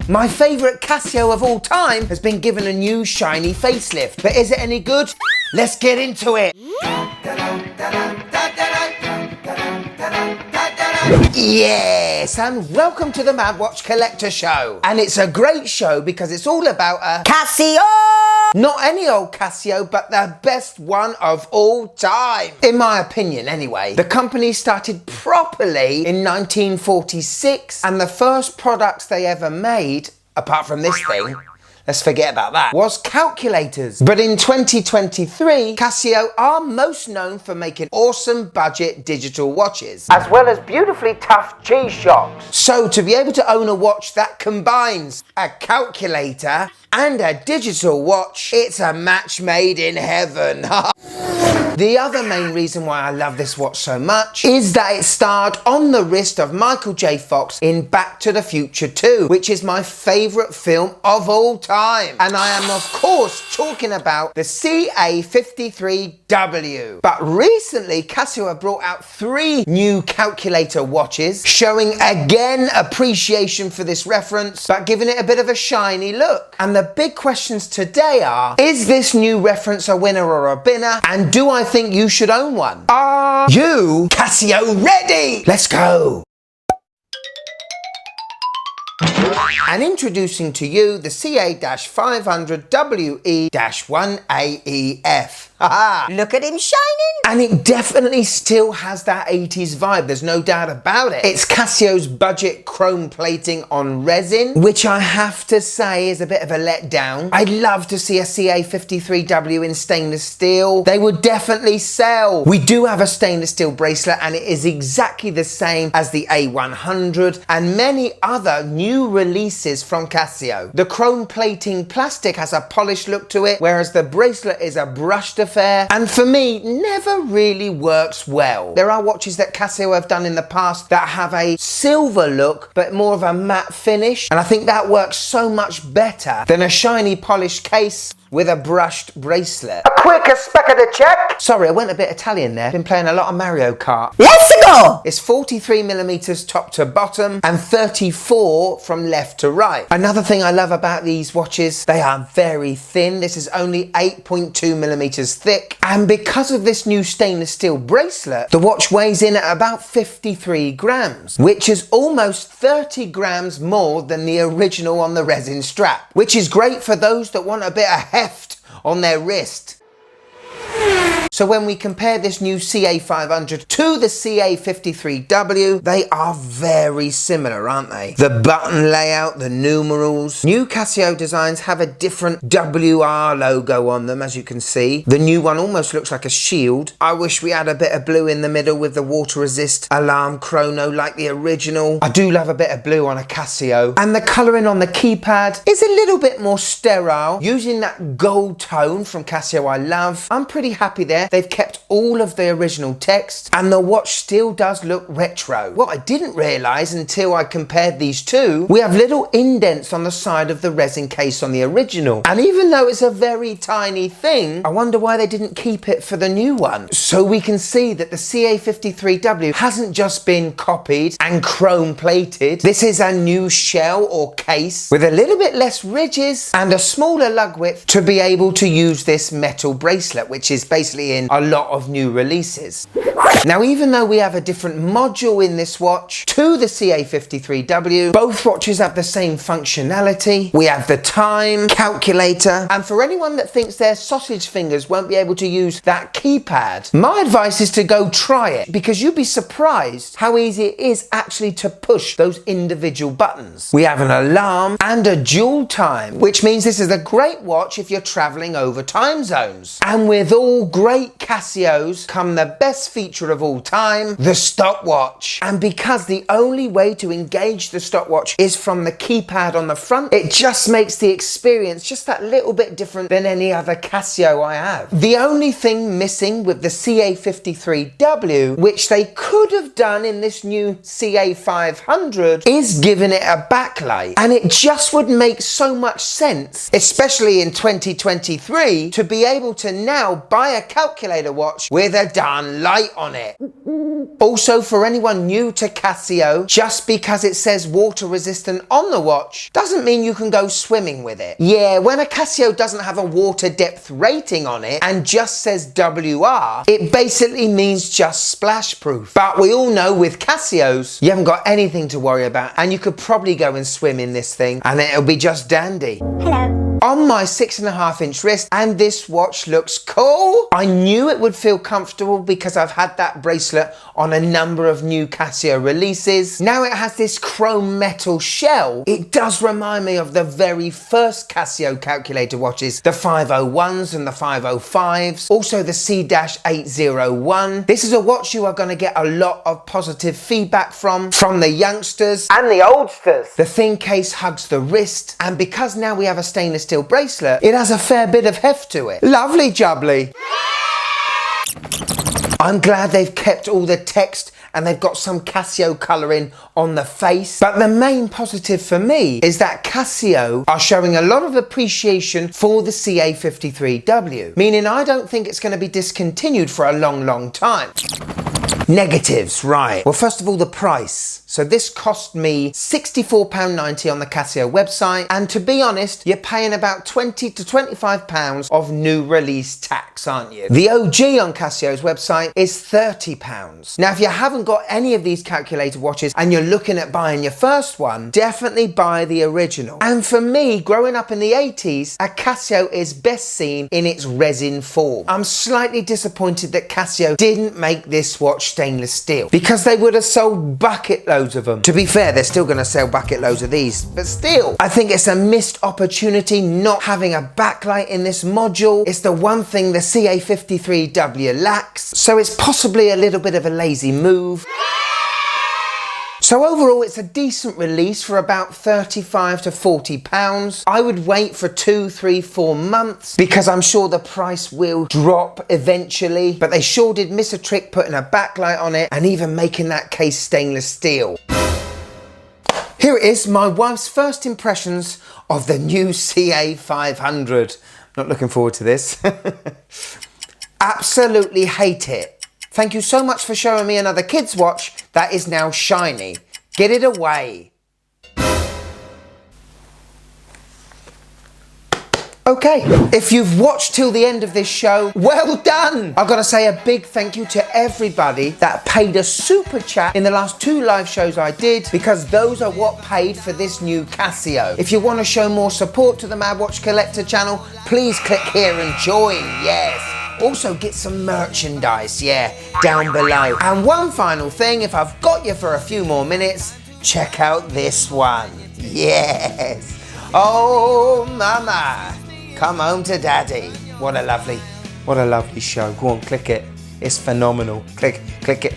My favourite Casio of all time has been given a new shiny facelift. But is it any good? Let's get into it. Yes, and welcome to the Mad Watch Collector Show. And it's a great show because it's all about a Casio! Not any old Casio, but the best one of all time. In my opinion, anyway. The company started properly in 1946, and the first products they ever made, apart from this thing, let's forget about that, was calculators. But in 2023, Casio are most known for making awesome budget digital watches, as well as beautifully tough G-Shocks. So to be able to own a watch that combines a calculator and a digital watch, it's a match made in heaven. The other main reason why I love this watch so much is that it starred on the wrist of Michael J. Fox in Back to the Future 2, which is my favourite film of all time. And I am of course talking about the CA53W. But recently Casio have brought out 3 new calculator watches, showing again appreciation for this reference, but giving it a bit of a shiny look. And the big questions today are, is this new reference a winner or a binner? And do I think you should own one? Are you Casio ready? Let's go. And introducing to you the CA-500WE-1AEF. Look at him shining! And it definitely still has that 80s vibe, there's no doubt about it. It's Casio's budget chrome plating on resin, which I have to say is a bit of a letdown. I'd love to see a CA53W in stainless steel. They would definitely sell. We do have a stainless steel bracelet and it is exactly the same as the A100 and many other new releases from Casio. The chrome plating plastic has a polished look to it, whereas the bracelet is a brushed affair, and for me never really works well. There are watches that Casio have done in the past that have a silver look but more of a matte finish, and I think that works so much better than a shiny polished case with a brushed bracelet. A quick speccata check. Sorry, I went a bit Italian there. Been playing a lot of Mario Kart. Let's go! It's 43mm top to bottom and 34 from left to right. Another thing I love about these watches, they are very thin. This is only 8.2mm thick. And because of this new stainless steel bracelet, the watch weighs in at about 53 grams, which is almost 30 grams more than the original on the resin strap, which is great for those that want a bit of heft on their wrist. So when we compare this new CA500 to the CA53W, they are very similar, aren't they? The button layout, the numerals. New Casio designs have a different WR logo on them, as you can see. The new one almost looks like a shield. I wish we had a bit of blue in the middle with the water resist alarm chrono like the original. I do love a bit of blue on a Casio. And the colouring on the keypad is a little bit more sterile, using that gold tone from Casio I love. I'm pretty happy there. They've kept all of the original text and the watch still does look retro. What I didn't realise until I compared these two, we have little indents on the side of the resin case on the original. And even though it's a very tiny thing, I wonder why they didn't keep it for the new one. So we can see that the CA53W hasn't just been copied and chrome plated. This is a new shell or case with a little bit less ridges and a smaller lug width to be able to use this metal bracelet, which is basically in a lot of new releases. Now, even though we have a different module in this watch to the CA53W, both watches have the same functionality. We have the time, calculator, and for anyone that thinks their sausage fingers won't be able to use that keypad, my advice is to go try it, because you'd be surprised how easy it is actually to push those individual buttons. We have an alarm and a dual time, which means this is a great watch if you're traveling over time zones. And with all great Casios come the best feature of all time, the stopwatch. And because the only way to engage the stopwatch is from the keypad on the front, it just makes the experience just that little bit different than any other Casio I have. The only thing missing with the CA53W, which they could have done in this new CA500, is giving it a backlight. And it just would make so much sense, especially in 2023, to be able to now buy a calculator watch watch with a darn light on it. Also, for anyone new to Casio, just because it says water resistant on the watch doesn't mean you can go swimming with it. Yeah, when a Casio doesn't have a water depth rating on it and just says WR, it basically means just splash proof. But we all know with Casios, you haven't got anything to worry about, and you could probably go and swim in this thing and it'll be just dandy. Hello. On my 6.5-inch wrist, and this watch looks cool. I knew it would feel comfortable because I've had that bracelet on a number of new Casio releases. Now it has this chrome metal shell. It does remind me of the very first Casio calculator watches, the 501s and the 505s, also the C-801. This is a watch you are going to get a lot of positive feedback from the youngsters and the oldsters. The thin case hugs the wrist, and because now we have a stainless steel bracelet, it has a fair bit of heft to it. Lovely jubbly. I'm glad they've kept all the text and they've got some Casio colouring on the face. But the main positive for me is that Casio are showing a lot of appreciation for the CA53W, meaning I don't think it's going to be discontinued for a long time. Negatives, right. Well, first of all, the price. So this cost me £64.90 on the Casio website, and to be honest, you're paying about £20 to £25 of new release tax, aren't you? The OG on Casio's website is £30. Now, if you haven't got any of these calculator watches and you're looking at buying your first one, definitely buy the original. And for me, growing up in the 80s, a Casio is best seen in its resin form. I'm slightly disappointed that Casio didn't make this watch stainless steel, because they would have sold bucket loads of them. To be fair, they're still going to sell bucket loads of these, but still, I think it's a missed opportunity not having a backlight in this module. It's the one thing the CA53W lacks, so it's possibly a little bit of a lazy move. So overall, it's a decent release for about £35 to £40. I would wait for 2, 3, 4 months because I'm sure the price will drop eventually. But they sure did miss a trick putting a backlight on it and even making that case stainless steel. Here it is, my wife's first impressions of the new CA500. Not looking forward to this. Absolutely hate it. Thank you so much for showing me another kid's watch that is now shiny. Get it away. Okay, if you've watched till the end of this show, well done! I've got to say a big thank you to everybody that paid a super chat in the last 2 live shows I did, because those are what paid for this new Casio. If you want to show more support to the Mad Watch Collector channel, please click here and join, yes. Also get some merchandise, yeah, down below. And one final thing, if I've got you for a few more minutes, check out this one. Yes. Oh, mama, come home to daddy. What a lovely show. Go on, click it. It's phenomenal. Click it. Click it!